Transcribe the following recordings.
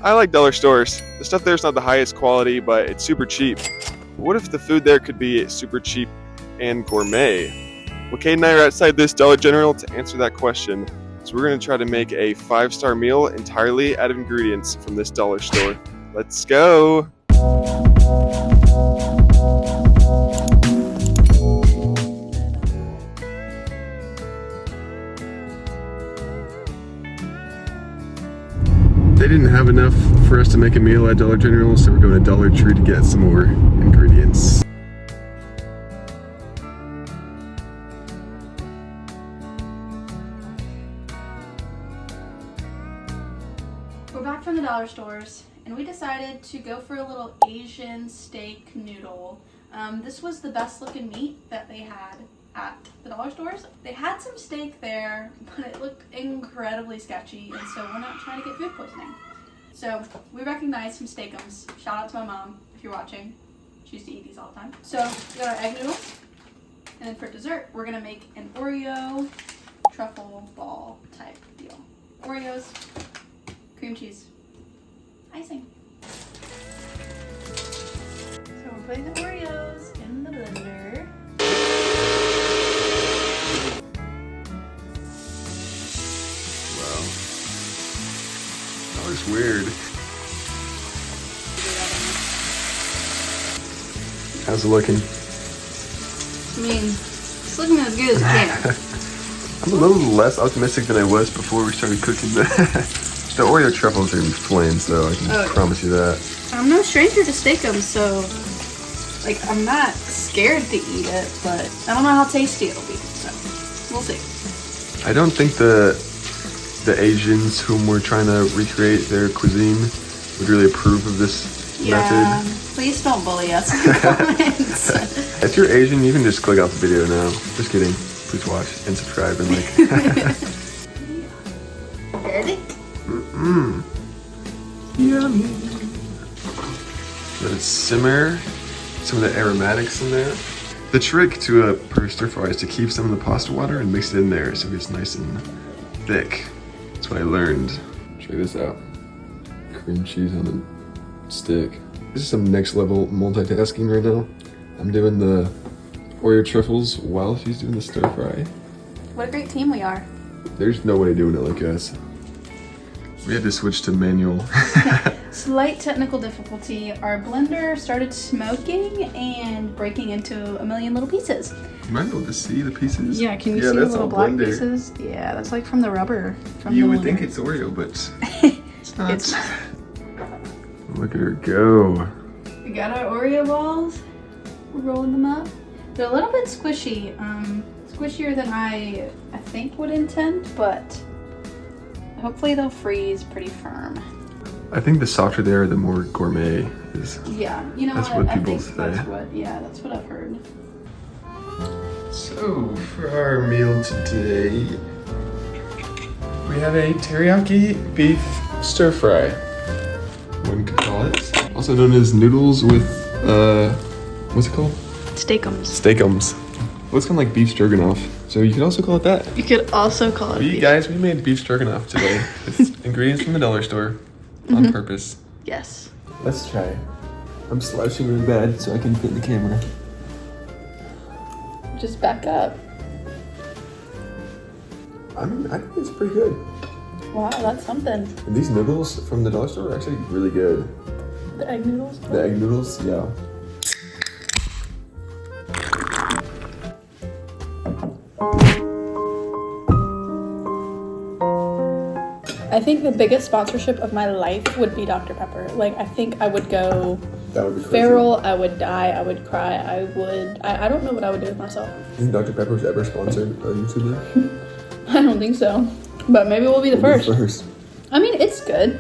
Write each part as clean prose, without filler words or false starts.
I like dollar stores. The stuff there's not the highest quality, but it's super cheap. But what if the food there could be super cheap and gourmet? Well, Kate and I are outside this Dollar General to answer that question. So we're going to try to make a 5-star meal entirely out of ingredients from this dollar store. Let's go! They didn't have enough for us to make a meal at Dollar General, so we're going to Dollar Tree to get some more ingredients. We're back from the dollar stores, and we decided to go for a little Asian steak noodle. This was the best looking meat that they had at the dollar stores. They had some steak there, but it looked incredibly sketchy, and so we're not trying to get food poisoning. So we recognized some steakums. Shout out to my mom if you're watching. She used to eat these all the time. So we got our egg noodles, and then for dessert, we're gonna make an Oreo truffle ball type deal. Oreos, cream cheese, icing. So we're putting the Oreos in the blender. Wow. That looks weird. How's it looking? I mean, it's looking as good as it can. I'm a little less optimistic than I was before we started cooking the Oreo truffles are gonna be flames, though. I can promise you that. I'm no stranger to steakums, so like I'm not scared to eat it, but I don't know how tasty it'll be. So we'll see. I don't think the Asians whom we're trying to recreate their cuisine would really approve of this method. Please don't bully us in the comments. If you're Asian, you can just click off the video now. Just kidding. Please watch and subscribe and like. Ready? Yummy. Let it simmer. Some of the aromatics in there. The trick to a perfect stir fry is to keep some of the pasta water and mix it in there so it gets nice and thick. That's what I learned. Check this out. Cream cheese on the stick. This is some next level multitasking right now. I'm doing the Oreo truffles while she's doing the stir fry. What a great team we are. There's nobody doing it like us. We had to switch to manual. Slight technical difficulty. Our blender started smoking and breaking into a million little pieces. You might be able to see the pieces. Yeah, can you see the little black pieces? Yeah, that's like from the rubber. You would think it's Oreo, but it's not. It's not. Look at her go. We got our Oreo balls. We're rolling them up. They're a little bit squishy. Squishier than I think would intend, but hopefully they'll freeze pretty firm. I think the softer they are, the more gourmet is. Yeah, you know that's what people say. That's what I've heard. So for our meal today, we have a teriyaki beef stir fry. One could call it. Also known as noodles with what's it called? Steakums. Steakums. Well, it's kind of like beef stroganoff. So you could also call it that. You could also call it beef. Guys, we made beef stroganoff today. It's ingredients from the dollar store on purpose. Yes. Let's try. I'm slouching really bad so I can fit in the camera. Just back up. I mean, I think it's pretty good. Wow, that's something. And these noodles from the dollar store are actually really good. The egg noodles? The egg noodles, yeah. I think the biggest sponsorship of my life would be Dr. Pepper. Like, I think I would go That would be crazy. feral, I would die, I would cry, I don't know what I would do with myself. Think Dr. Pepper's ever sponsored a YouTuber? I don't think so. But maybe we'll be the first. First. I mean, it's good.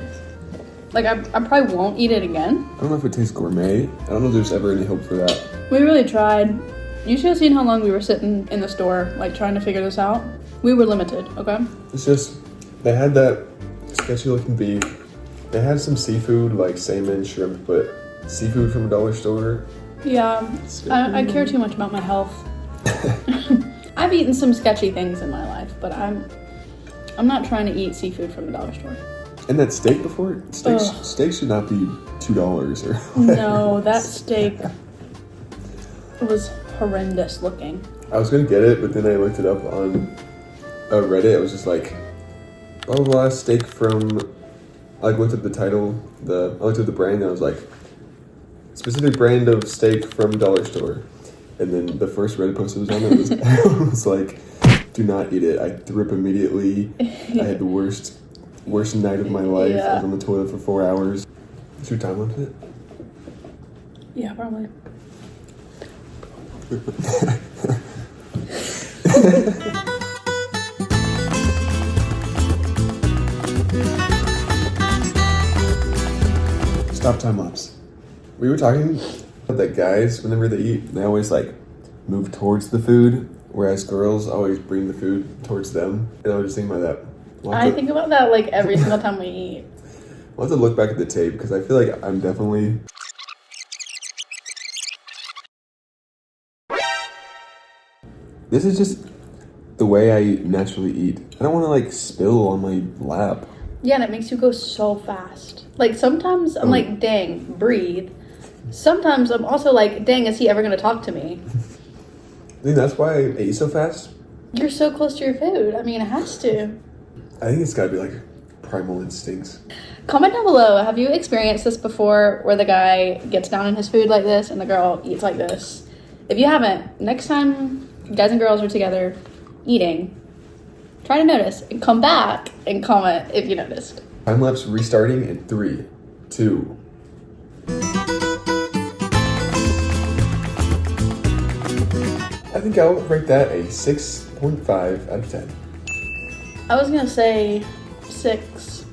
Like, I probably won't eat it again. I don't know if it tastes gourmet. I don't know if there's ever any hope for that. We really tried. You should have seen how long we were sitting in the store, like, trying to figure this out. We were limited, okay? It's just, they had that sketchy looking beef. They had some seafood, like salmon, shrimp, but seafood from a dollar store. Yeah, I care too much about my health. I've eaten some sketchy things in my life, but I'm not trying to eat seafood from the dollar store. And that steak before? Steak should not be $2 or whatever. No, that steak was horrendous looking. I was gonna get it, but then I looked it up on Reddit. It was just like, blah, blah, blah, steak from, I looked up the title, I looked up the brand, and I was like, specific brand of steak from dollar store. And then the first Reddit post that was on it was like, do not eat it. I threw up immediately. I had the worst night of my life. Yeah. I was on the toilet for 4 hours. Is your time limit? Yeah, probably. Stop time lapse. We were talking about that guys, whenever they eat, they always like move towards the food, whereas girls always bring the food towards them. And I was just thinking about that. I think about that like every single time we eat. We'll have to look back at the tape because I feel like I'm definitely... This is just the way I naturally eat. I don't want to like spill on my lap. Yeah, and it makes you go so fast. Like sometimes I'm like, dang, breathe. Sometimes I'm also like, dang, is he ever gonna talk to me? I think that's why I eat so fast. You're so close to your food. I mean, it has to. I think it's gotta be like primal instincts. Comment down below, have you experienced this before where the guy gets down in his food like this and the girl eats like this? If you haven't, next time guys and girls are together eating, try to notice and come back and comment if you noticed. Time lapse restarting in 3, 2. I think I'll rate that a 6.5 out of 10. I was gonna say 6.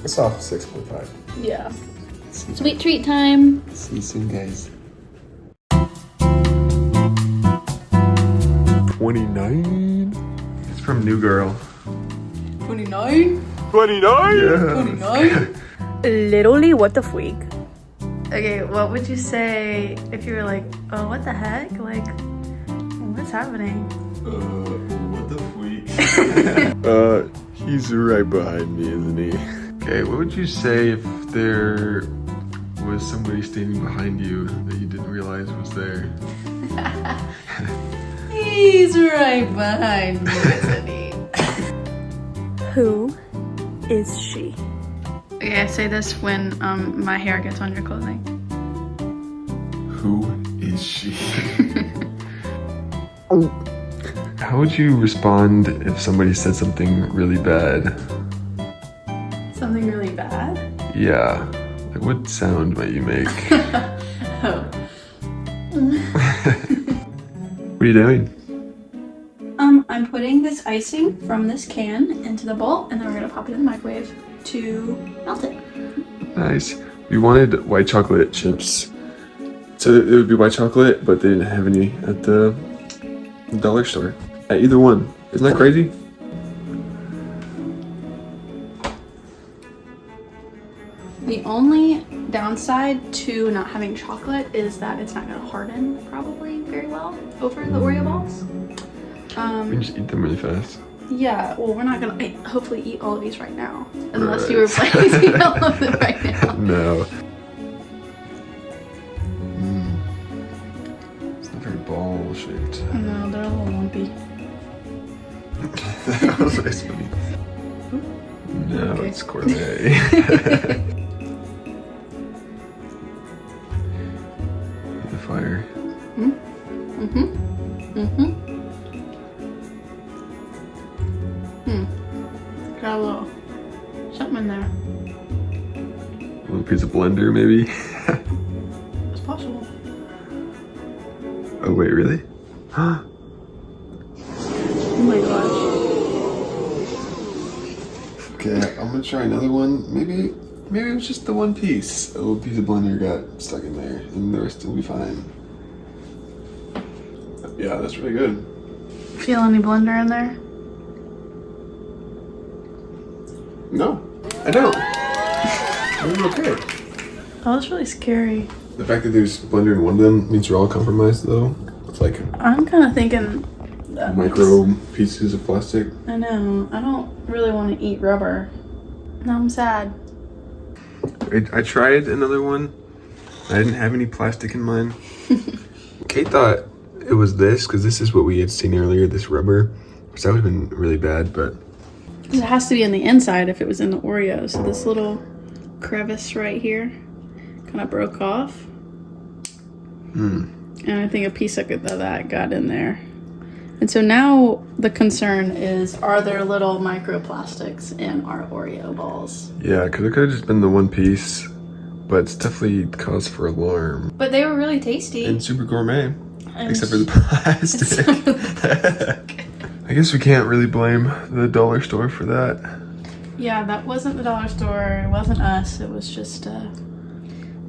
A soft 6.5. Yeah. Sweet treat time. See you soon, guys. 29. It's from New Girl. 29? 29? Yeah. 29? Literally, what the freak? Okay, what would you say if you were like, oh, what the heck? Like, what's happening? What the freak? He's right behind me, isn't he? Okay, what would you say if there was somebody standing behind you that you didn't realize was there? He's right behind me, isn't he? Who is she? Okay, I say this when my hair gets on your clothing. Who is she? How would you respond if somebody said something really bad? Something really bad? Yeah. Like, what sound might you make? Oh. What are you doing? I'm putting this icing from this can into the bowl, and then we're gonna pop it in the microwave to melt it. Nice. We wanted white chocolate chips. So it would be white chocolate, but they didn't have any at the dollar store. At either one. Isn't that crazy? The only downside to not having chocolate is that it's not gonna harden probably very well over the Oreo balls. We can just eat them really fast. Yeah, well, we're not gonna hopefully eat all of these right now. Unless you were planning to eat all of them right now. No. It's not very ball shaped. No, they're a little lumpy. That was nice funny. No, Okay. it's Gourmet. The fire. Got a little something in there. A little piece of blender, maybe? It's possible. Oh, wait, really? Oh my gosh. Okay, I'm gonna try another one. Maybe it was just the one piece. A little piece of blender got stuck in there, and the rest will be fine. Yeah, that's really good. Feel any blender in there? No, I don't. I'm okay. Oh, that's really scary. The fact that there's blender in one of them means you're all compromised, though. It's like I'm kind of thinking that micro pieces of plastic. I know. I don't really want to eat rubber. Now I'm sad. I tried another one. I didn't have any plastic in mine. Kate thought it was this because this is what we had seen earlier, this rubber. So that would have been really bad, but It has to be on the inside if it was in the Oreo. So this little crevice right here kind of broke off. And I think a piece of that got in there. And so now the concern is, are there little microplastics in our Oreo balls? yeah, because it could have just been the one piece, but it's definitely cause for alarm. But they were really tasty. And super gourmet, And except for the plastic. I guess we can't really blame the dollar store for that. Yeah, that wasn't the dollar store. It wasn't us. It was just, it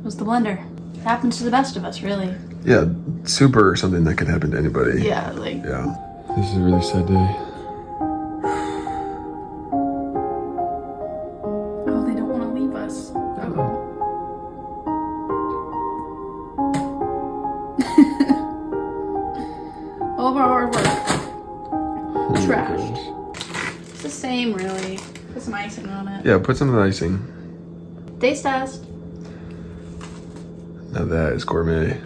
was the blender. It happens to the best of us, really. Yeah, super or something that could happen to anybody. Yeah, like. Yeah. This is a really sad day. Oh, they don't want to leave us. All of our hard work. Trash. It's the same, really. Put some icing on it. Yeah, put some of the icing. Taste test. Now that is gourmet.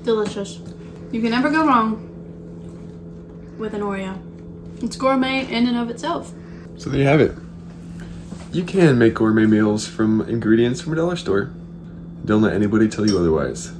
Delicious. You can never go wrong with an Oreo. It's gourmet in and of itself. So there you have it. You can make gourmet meals from ingredients from a dollar store. Don't let anybody tell you otherwise.